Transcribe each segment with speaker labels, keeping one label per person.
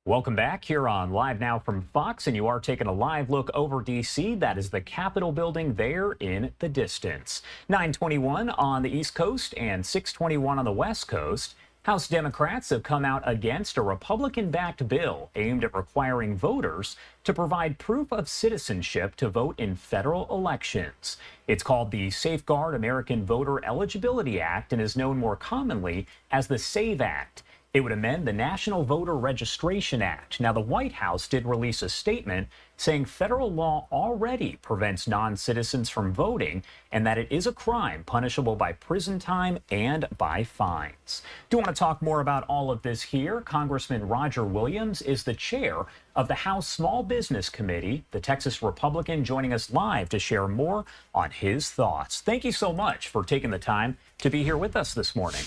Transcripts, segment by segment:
Speaker 1: Welcome back here on Live Now from Fox, and you are taking a live look over D.C. That is the Capitol building there in the distance. 9:21 on the East Coast and 6:21 on the West Coast. House Democrats have come out against a Republican-backed bill aimed at requiring voters to provide proof of citizenship to vote in federal elections. It's called the Safeguard American Voter Eligibility Act and is known more commonly as the SAVE Act. It would amend the National Voter Registration Act. Now, the White House did release a statement saying federal law already prevents non-citizens from voting and that it is a crime punishable by prison time and by fines. Do want to talk more about all of this here? Congressman Roger Williams is the chair of the House Small Business Committee, the Texas Republican, joining us live to share more on his thoughts. Thank you so much for taking the time to be here with us this morning.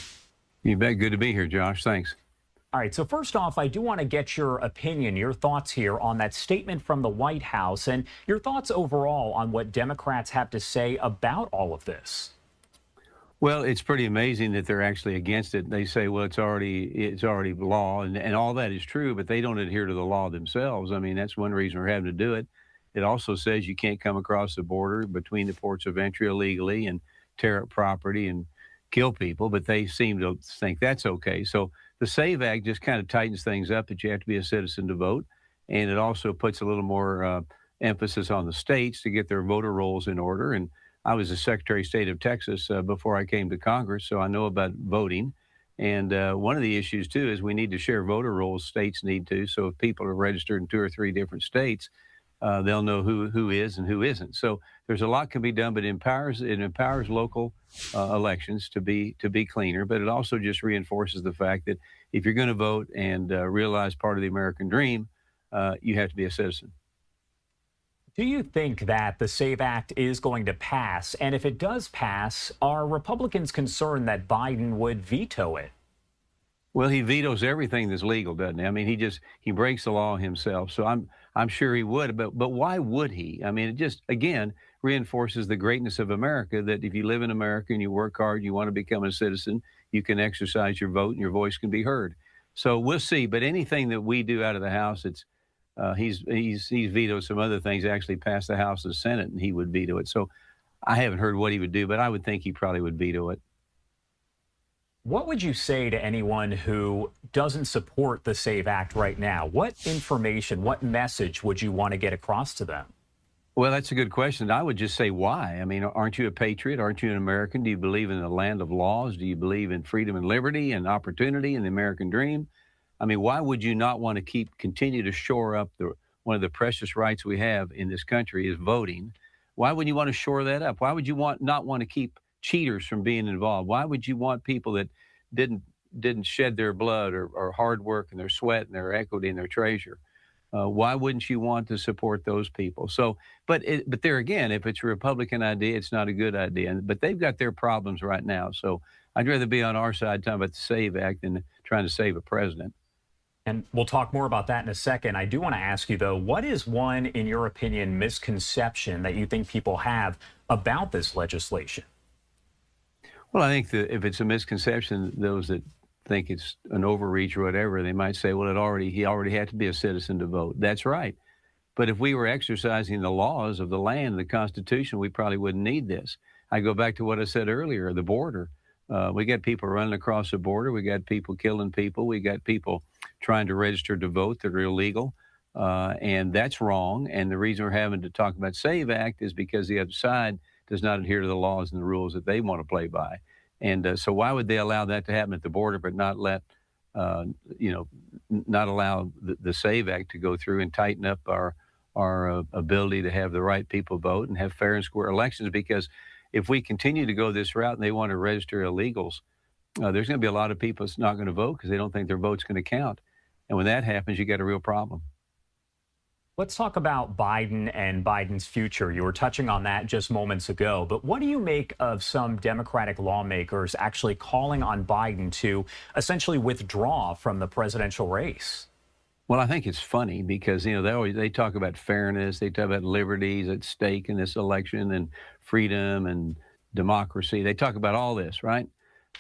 Speaker 2: You bet. Good to be here, Josh. Thanks.
Speaker 1: All right. So first off, I do want to get your opinion, your thoughts here on that statement from the White House and your thoughts overall on what Democrats have to say about all of this.
Speaker 2: Well, it's pretty amazing that they're actually against it. They say, well, it's already law, and all that is true, but they don't adhere to the law themselves. I mean, that's one reason we're having to do it. It also says you can't come across the border between the ports of entry illegally and tear up property and kill people, but they seem to think that's okay. So the SAVE Act just kind of tightens things up that you have to be a citizen to vote. And it also puts a little more emphasis on the states to get their voter rolls in order. And I was the Secretary of State of Texas before I came to Congress, so I know about voting. And one of the issues, too, is we need to share voter rolls. States need to. So if people are registered in 2 or 3 different states, they'll know who is and who isn't. So there's a lot can be done, but it empowers local elections to be cleaner. But it also just reinforces the fact that if you're going to vote and realize part of the American dream, you have to be a citizen.
Speaker 1: Do you think that the SAVE Act is going to pass? And if it does pass, are Republicans concerned that Biden would veto it?
Speaker 2: Well, he vetoes everything that's legal, doesn't he? I mean, he breaks the law himself. So I'm sure he would, but why would he? I mean, it just again reinforces the greatness of America that if you live in America and you work hard, you want to become a citizen, you can exercise your vote and your voice can be heard. So we'll see. But anything that we do out of the House, it's he's vetoed some other things. Actually passed the House and Senate, and he would veto it. So I haven't heard what he would do, but I would think he probably would veto it.
Speaker 1: What would you say to anyone who doesn't support the SAVE Act right now? What information, what message would you want to get across to them?
Speaker 2: Well, that's a good question. I would just say why. I mean, aren't you a patriot? Aren't you an American? Do you believe in the land of laws? Do you believe in freedom and liberty and opportunity and the American dream? I mean, why would you not want to continue to shore up one of the precious rights we have in this country is voting? Why would you want to shore that up? Why would you not want to keep cheaters from being involved? Why would you want people that didn't shed their blood or hard work and their sweat and their equity and their treasure? Why wouldn't you want to support those people? So, but there again, if it's a Republican idea, it's not a good idea. But they've got their problems right now. So I'd rather be on our side talking about the SAVE Act than trying to save a president.
Speaker 1: And we'll talk more about that in a second. I do want to ask you, though, what is one, in your opinion, misconception that you think people have about this legislation?
Speaker 2: Well, I think that if it's a misconception, those that think it's an overreach or whatever, they might say, well, he already had to be a citizen to vote. That's right. But if we were exercising the laws of the land, the Constitution, we probably wouldn't need this. I go back to what I said earlier, the border. We got people running across the border. We got people killing people. We got people trying to register to vote that are illegal. And that's wrong. And the reason we're having to talk about SAVE Act is because the other side does not adhere to the laws and the rules that they want to play by. And so why would they allow that to happen at the border, but not let, not allow the SAVE Act to go through and tighten up our ability to have the right people vote and have fair and square elections? Because if we continue to go this route and they want to register illegals, there's going to be a lot of people that's not going to vote because they don't think their vote's going to count. And when that happens, you got a real problem.
Speaker 1: Let's talk about Biden and Biden's future. You were touching on that just moments ago, but what do you make of some Democratic lawmakers actually calling on Biden to essentially withdraw from the presidential race?
Speaker 2: Well, I think it's funny because, they talk about fairness. They talk about liberties at stake in this election and freedom and democracy. They talk about all this, right?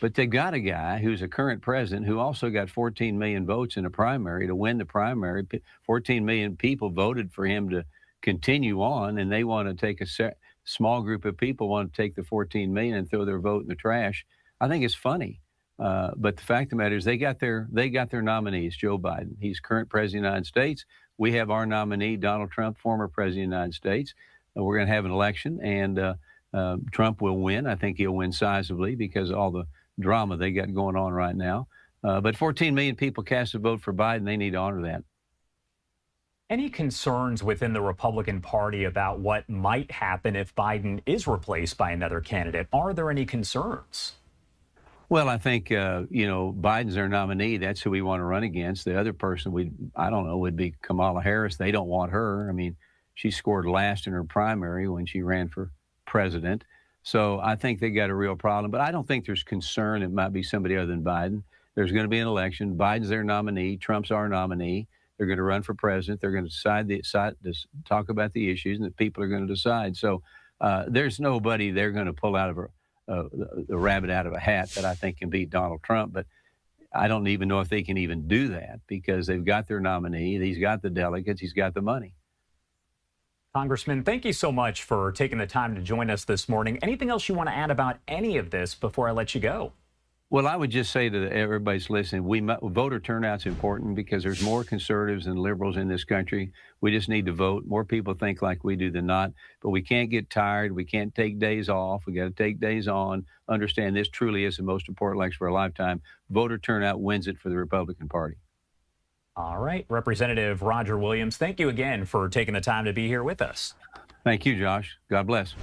Speaker 2: But they got a guy who's a current president who also got 14 million votes in a primary to win the primary. 14 million people voted for him to continue on, and they want to take a small group of people want to take the 14 million and throw their vote in the trash. I think it's funny. But the fact of the matter is they got their nominees. Joe Biden, he's current president of the United States. We have our nominee, Donald Trump, former president of the United States. We're going to have an election, and Trump will win. I think he'll win sizably because of all the drama they got going on right now. But 14 million people cast a vote for Biden. They need to honor that.
Speaker 1: Any concerns within the Republican Party about what might happen if Biden is replaced by another candidate? Are there any concerns?
Speaker 2: Well, I think, Biden's their nominee. That's who we want to run against. The other person would be Kamala Harris. They don't want her. I mean, she scored last in her primary when she ran for president. So I think they got a real problem. But I don't think there's concern it might be somebody other than Biden. There's going to be an election. Biden's their nominee. Trump's our nominee. They're going to run for president. They're going to talk about the issues, and the people are going to decide. So there's nobody they're going to pull out of the rabbit out of a hat that I think can beat Donald Trump. But I don't even know if they can even do that because they've got their nominee. He's got the delegates. He's got the money.
Speaker 1: Congressman, thank you so much for taking the time to join us this morning. Anything else you want to add about any of this before I let you go?
Speaker 2: Well, I would just say to everybody's listening, voter turnout's important because there's more conservatives than liberals in this country. We just need to vote. More people think like we do than not, but we can't get tired. We can't take days off. We got to take days on. Understand this truly is the most important election for a lifetime. Voter turnout wins it for the Republican Party.
Speaker 1: All right. Representative Roger Williams, thank you again for taking the time to be here with us.
Speaker 2: Thank you, Josh. God bless.